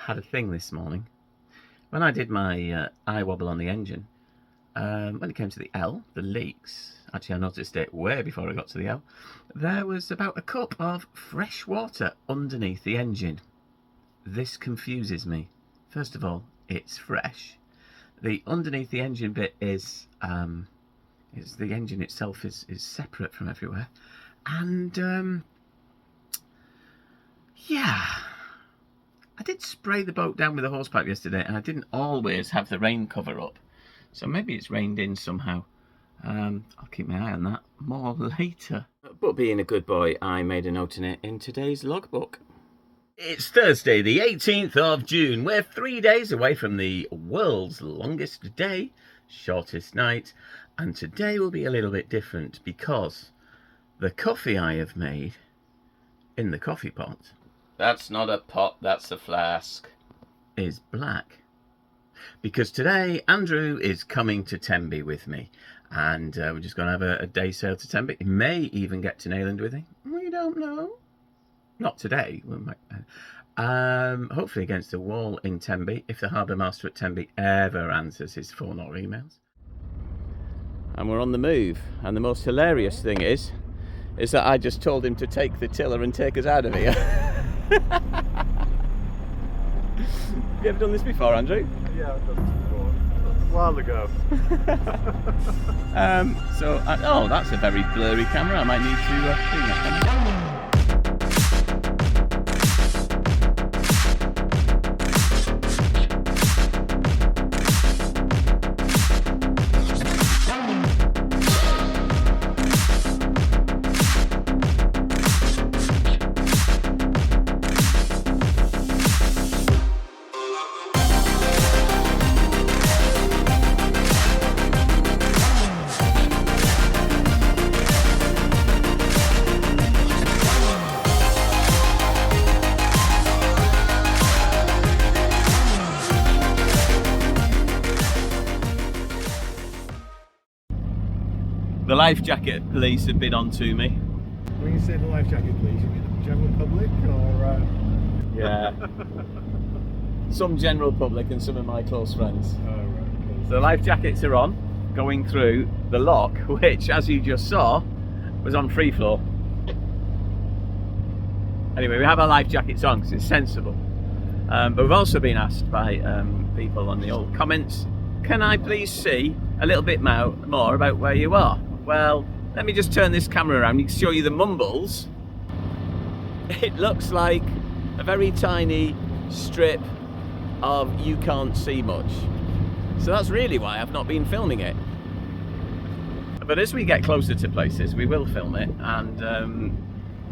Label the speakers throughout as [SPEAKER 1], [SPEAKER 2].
[SPEAKER 1] had a thing this morning. When I did my eye wobble on the engine, when it came to the L, the leaks, actually I noticed it way before I got to the L, there was about a cup of fresh water underneath the engine. This confuses me. First of all, it's fresh. The underneath the engine bit is the engine itself is separate from everywhere. And yeah, I did spray the boat down with a hosepipe yesterday, and I didn't always have the rain cover up, so maybe it's rained in somehow. I'll keep my eye on that more later. But being a good boy, I made a note in it in today's logbook. It's Thursday the 18th of June. We're 3 days away from the world's longest day, shortest night, and today will be a little bit different because the coffee I have made in the coffee pot, that's not a pot, that's a flask, is black. Because today Andrew is coming to Tenby with me, and we're just going to have a day sail to Tenby. He may even get to Nayland with him. We don't know. Not today. We might, hopefully against a wall in Tenby, if the harbour master at Tenby ever answers his phone or emails. And we're on the move, and the most hilarious thing is that I just told him to take the tiller and take us out of here. Have you ever done this before, Andrew?
[SPEAKER 2] Yeah, I've done this before. A while ago.
[SPEAKER 1] Oh, that's a very blurry camera. I might need to clean that camera. The life jacket police have been on to me.
[SPEAKER 2] When you say the life jacket police, you mean the general public or?
[SPEAKER 1] Yeah. Some general public and some of my close friends.
[SPEAKER 2] Oh, right. Okay.
[SPEAKER 1] So the life jackets are on, going through the lock, which, as you just saw, was on free flow. Anyway, we have our life jackets on because it's sensible. But we've also been asked by people on the old comments, can I please see a little bit more about where you are? Well, let me just turn this camera around. You can show you the mumbles. It looks like a very tiny strip of you can't see much. So that's really why I've not been filming it. But as we get closer to places, we will film it. And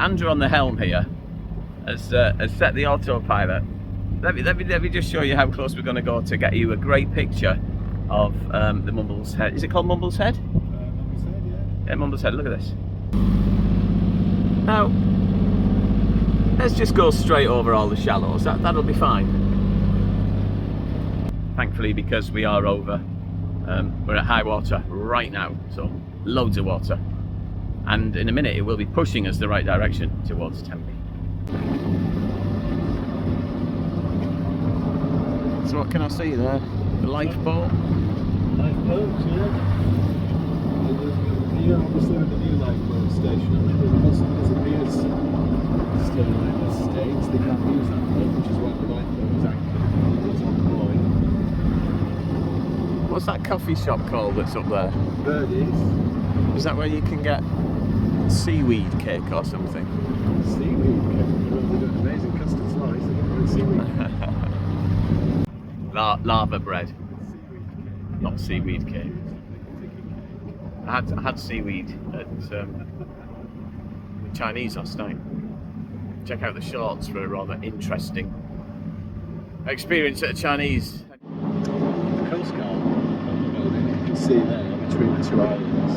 [SPEAKER 1] Andrew on the helm here has set the autopilot. Let me just show you how close we're going to go to get you a great picture of the Mumble's Head. Is it called Mumble's Head?
[SPEAKER 2] Mumble's Head, yeah.
[SPEAKER 1] Yeah, Mumble's Head. Look at this. Now, let's just go straight over all the shallows. That'll be fine. Thankfully, because we are over, we're at high water right now, so loads of water. And in a minute, it will be pushing us the right direction towards Tenby. So what can I see there? The lifeboat.
[SPEAKER 2] Lifeboats, yeah. Obviously with the new lifeboat station, I mean, there's a piers still in the States. They can't use that boat, which is why the lifeboat is active. It's on board.
[SPEAKER 1] What's that coffee shop called that's up there?
[SPEAKER 2] Birdies.
[SPEAKER 1] Is that where you can get seaweed cake or something?
[SPEAKER 2] Seaweed cake. They've got amazing custard slice. They've got good seaweed cake.
[SPEAKER 1] Lava bread,
[SPEAKER 2] Seaweed cake.
[SPEAKER 1] not seaweed cake. I had seaweed at the Chinese last night. Check out the shorts for a rather interesting experience at a Chinese.
[SPEAKER 2] The Coast Guard on the building, you can see there between the two islands.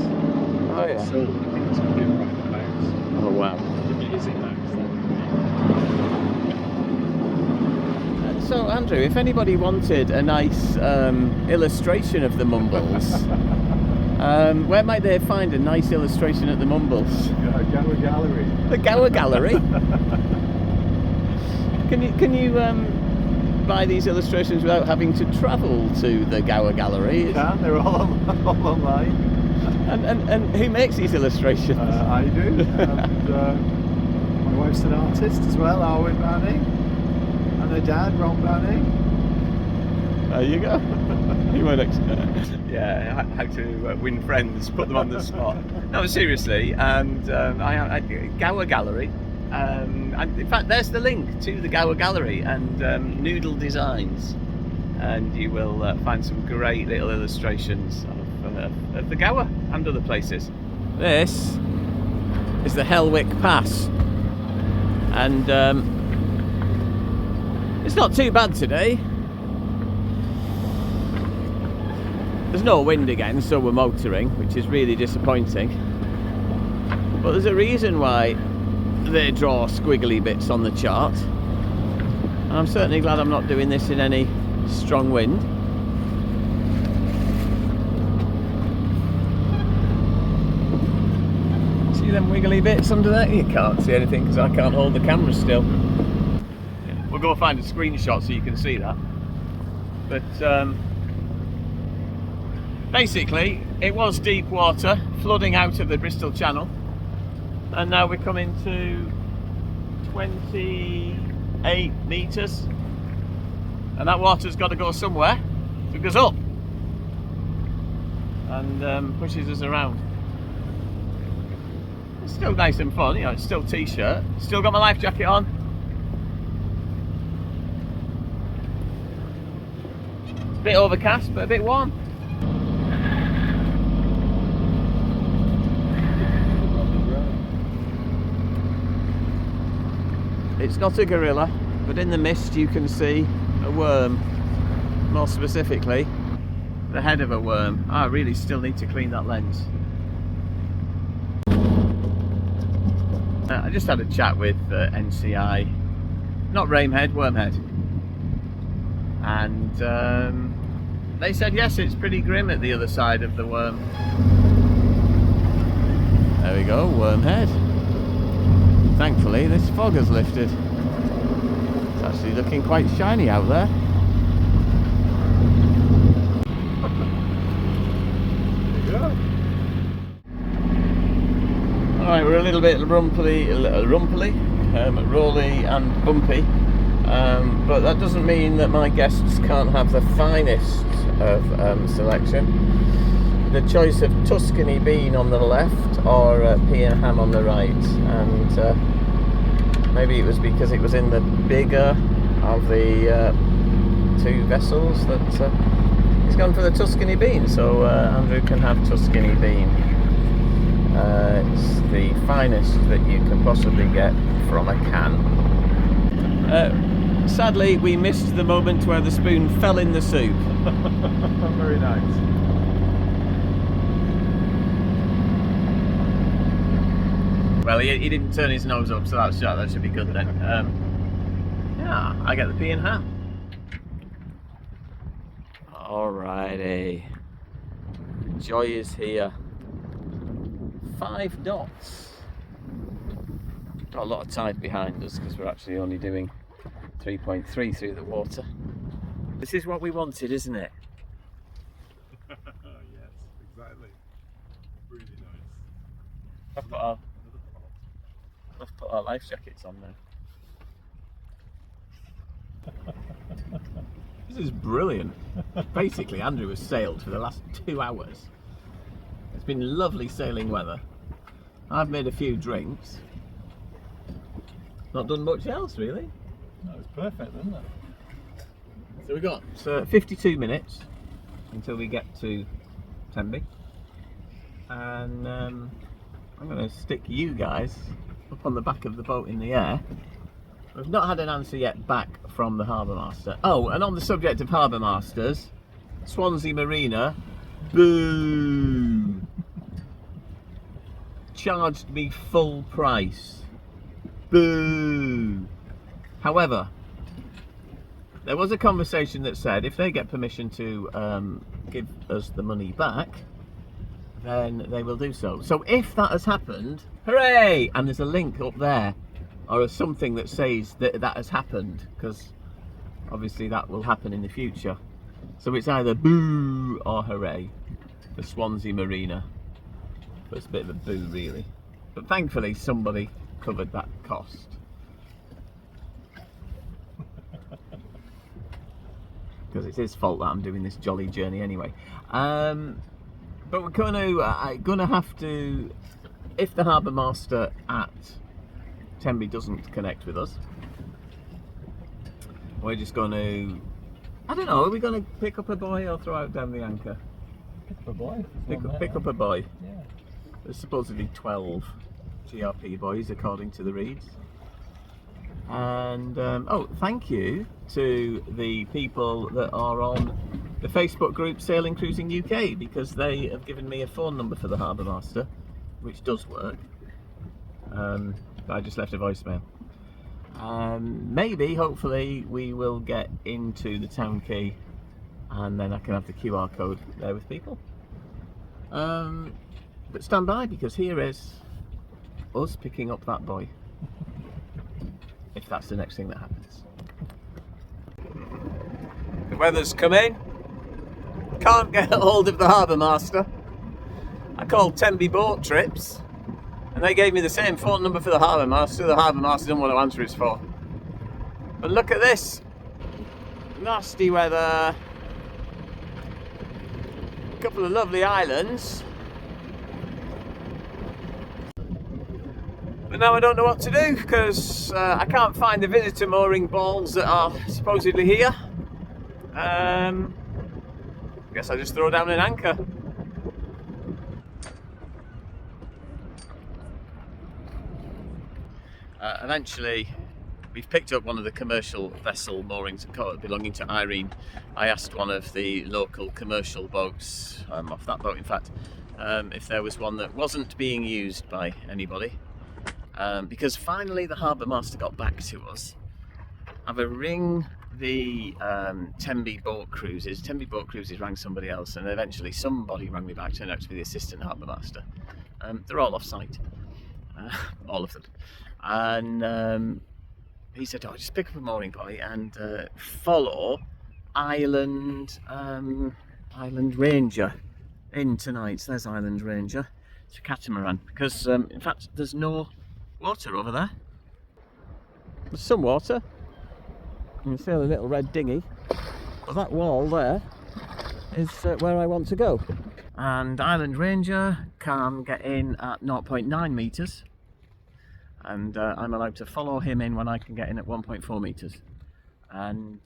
[SPEAKER 1] Oh yeah.
[SPEAKER 2] So I think it's going to be a private house.
[SPEAKER 1] Oh wow.
[SPEAKER 2] Amazing house.
[SPEAKER 1] So Andrew, if anybody wanted a nice illustration of the Mumbles, where might they find a nice illustration of the Mumbles?
[SPEAKER 2] Gower Gallery.
[SPEAKER 1] The Gower Gallery? Can you buy these illustrations without having to travel to the Gower Gallery.
[SPEAKER 2] You can, they're all online.
[SPEAKER 1] And who makes these illustrations?
[SPEAKER 2] I do, and my wife's an artist as well, Arwen Banning, and her dad, Ron Banning.
[SPEAKER 1] There you go. You won't yeah, how to win friends, put them on the spot. No, seriously, and I Gower Gallery. And in fact, there's the link to the Gower Gallery and Noodle Designs, and you will find some great little illustrations of the Gower and other places. This is the Helwick Pass, and it's not too bad today. There's no wind again, so we're motoring, which is really disappointing. But there's a reason why they draw squiggly bits on the chart. And I'm certainly glad I'm not doing this in any strong wind. See them wiggly bits under there? You can't see anything because I can't hold the camera still. We'll go find a screenshot so you can see that. But basically, it was deep water flooding out of the Bristol Channel, and now we're coming to 28 metres, and that water's got to go somewhere, so it goes up and pushes us around. It's still nice and fun, you know, it's still t-shirt, still got my life jacket on. It's a bit overcast but a bit warm. It's not a gorilla, but in the mist you can see a worm. More specifically, the head of a worm. I really still need to clean that lens. I just had a chat with NCI, not Ramehead, Wormhead. And they said yes, it's pretty grim at the other side of the worm. There we go, Wormhead. Thankfully this fog has lifted. It's actually looking quite shiny out there.
[SPEAKER 2] There you go.
[SPEAKER 1] Alright, we're a little bit rolly and bumpy, but that doesn't mean that my guests can't have the finest of selection. The choice of Tuscany bean on the left or pea and ham on the right, and maybe it was because it was in the bigger of the two vessels that he's gone for the Tuscany bean, so Andrew can have Tuscany bean. It's the finest that you can possibly get from a can. Sadly, we missed the moment where the spoon fell in the soup.
[SPEAKER 2] Very nice.
[SPEAKER 1] Well, he didn't turn his nose up, so that should be good then. Yeah, I get the pea and ham. Alrighty. The joy is here. 5 knots. Got a lot of tide behind us because we're actually only doing 3.3 through the water. This is what we wanted, isn't it?
[SPEAKER 2] Yes, exactly. Really nice.
[SPEAKER 1] Let's put our life jackets on now. This is brilliant. Basically, Andrew has sailed for the last 2 hours. It's been lovely sailing weather. I've made a few drinks. Not done much else, really.
[SPEAKER 2] That was perfect, isn't it?
[SPEAKER 1] So we've got 52 minutes until we get to Tenby. And I'm going to stick you guys up on the back of the boat in the air. We've not had an answer yet back from the harbour master. Oh, and on the subject of harbour masters, Swansea Marina, boo! Charged me full price. Boo! However, there was a conversation that said if they get permission to give us the money back, then they will do so. So if that has happened, hooray! And there's a link up there or something that says that that has happened, because obviously that will happen in the future. So it's either boo or hooray for Swansea Marina. But it's a bit of a boo really. But thankfully somebody covered that cost. Because it's his fault that I'm doing this jolly journey anyway. But we're gonna have to, if the harbour master at Tenby doesn't connect with us, we're just going to, I don't know, are we going to pick up a buoy or throw out down the anchor?
[SPEAKER 2] Pick up a buoy.
[SPEAKER 1] Pick up a buoy.
[SPEAKER 2] Yeah.
[SPEAKER 1] There's supposedly 12 GRP buoys according to the reads. And oh, thank you to the people that are on the Facebook group Sailing Cruising UK, because they have given me a phone number for the harbour master, which does work. But I just left a voicemail. Maybe, hopefully, we will get into the town quay, and then I can have the QR code there with people. But stand by, because here is us picking up that buoy. If that's the next thing that happens. The weather's come in. Can't get hold of the harbour master. I called Tenby Boat Trips, and they gave me the same phone number for the harbour master. The harbour master didn't want to answer his phone. But look at this. Nasty weather. A couple of lovely islands. But now I don't know what to do, because I can't find the visitor mooring balls that are supposedly here. Guess I just throw down an anchor. Eventually, we've picked up one of the commercial vessel moorings belonging to Irene. I asked one of the local commercial boats, off that boat in fact, if there was one that wasn't being used by anybody. Because finally the harbour master got back to us. Have a ring the Tenby Boat Cruises. Tenby Boat Cruises rang somebody else, and eventually somebody rang me back, turned out to be the assistant harbour master. They're all off site, all of them. And he said, oh, just pick up a mooring buoy and follow Island Ranger in tonight. So there's Island Ranger. It's a catamaran, because in fact there's no water over there. There's some water. You can see a little red dinghy, but that wall there is where I want to go. And Island Ranger can get in at 0.9 metres, and I'm allowed to follow him in when I can get in at 1.4 metres. And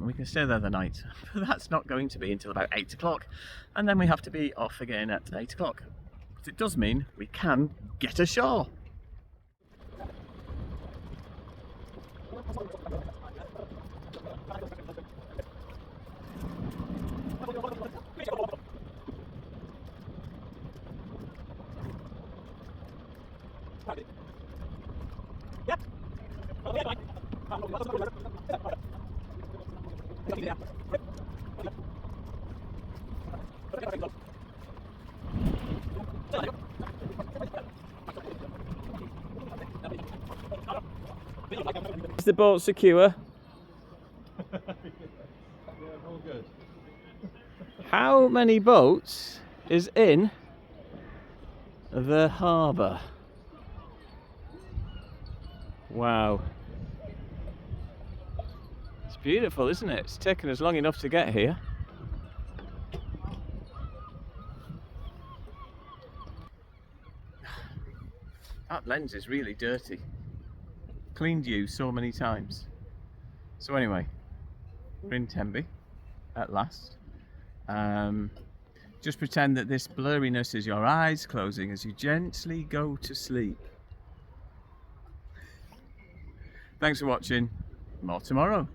[SPEAKER 1] we can stay there the night. But that's not going to be until about 8 o'clock, and then we have to be off again at 8 o'clock. But it does mean we can get ashore. Is the boat secure?
[SPEAKER 2] Yeah, all good.
[SPEAKER 1] How many boats is in the harbour? Wow. It's beautiful, isn't it? It's taken us long enough to get here. That lens is really dirty. Cleaned you so many times. So anyway, we're in Tenby at last. Just pretend that this blurriness is your eyes closing as you gently go to sleep. Thanks for watching. More tomorrow.